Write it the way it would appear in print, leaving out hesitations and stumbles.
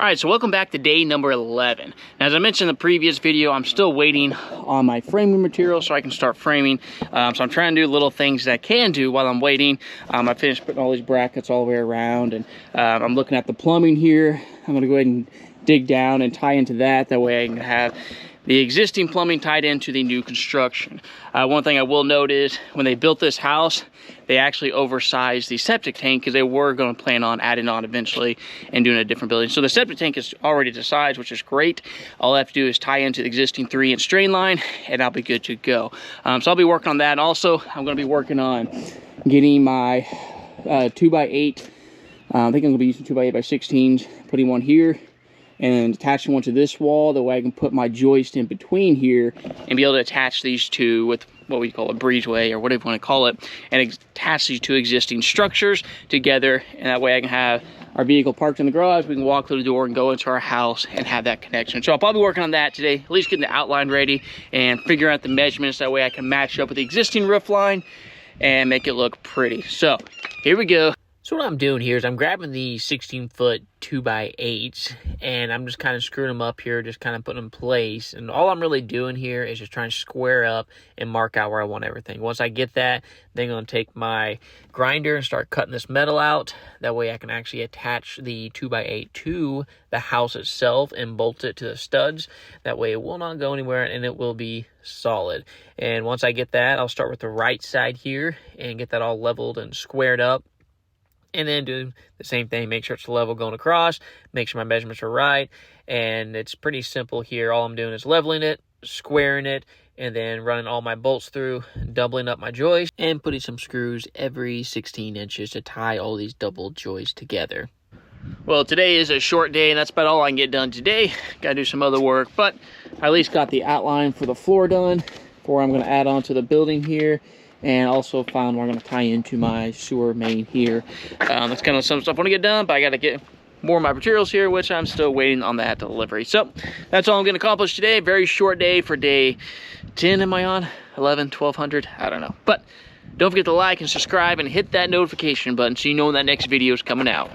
Alright, so welcome back to day number 11. Now, as I mentioned in the previous video, I'm still waiting on my framing material so I can start framing. So I'm trying to do little things that I can do while I'm waiting. I finished putting all these brackets all the way around, and I'm looking at the plumbing here. I'm going to go ahead and dig down and tie into that. That way I can have the existing plumbing tied into the new construction. One thing I will note is when they built this house, they actually oversized the septic tank because they were going to plan on adding on eventually and doing a different building. So the septic tank is already to size, which is great. All I have to do is tie into the existing 3-inch drain line and I'll be good to go. So I'll be working on that. Also, I'm going to be working on getting my 2x8. I think I'm going to be using 2x8x16s, putting one here and attaching one to this wall. That way I can put my joist in between here and be able to attach these two with what we call a breezeway or whatever you want to call it, and attach these two existing structures together. And that way I can have our vehicle parked in the garage, we can walk through the door and go into our house and have that connection. So I'll probably be working on that today, at least getting the outline ready and figure out the measurements. That way I can match up with the existing roof line and make it look pretty. So here we go. So what I'm doing here is I'm grabbing the 16-foot 2x8s and I'm just kind of screwing them up here, just kind of putting them in place. And all I'm really doing here is just trying to square up and mark out where I want everything. Once I get that, then I'm going to take my grinder and start cutting this metal out. That way I can actually attach the 2x8 to the house itself and bolt it to the studs. That way it will not go anywhere and it will be solid. And once I get that, I'll start with the right side here and get that all leveled and squared up. And then do the same thing, make sure it's level going across, make sure my measurements are right. And it's pretty simple here. All I'm doing is leveling it, squaring it, and then running all my bolts through, doubling up my joist, and putting some screws every 16 inches to tie all these double joists together. Well, today is a short day, and that's about all I can get done today. Gotta do some other work, but I at least got the outline for the floor done before I'm gonna add on to the building here. And also found where I'm going to tie into my sewer main here. That's kind of some stuff I want to get done, but I got to get more of my materials here, which I'm still waiting on that delivery. So that's all I'm going to accomplish today. Very short day for day 10. Am I on? 11, 1200? I don't know. But don't forget to like and subscribe and hit that notification button so you know when that next video is coming out.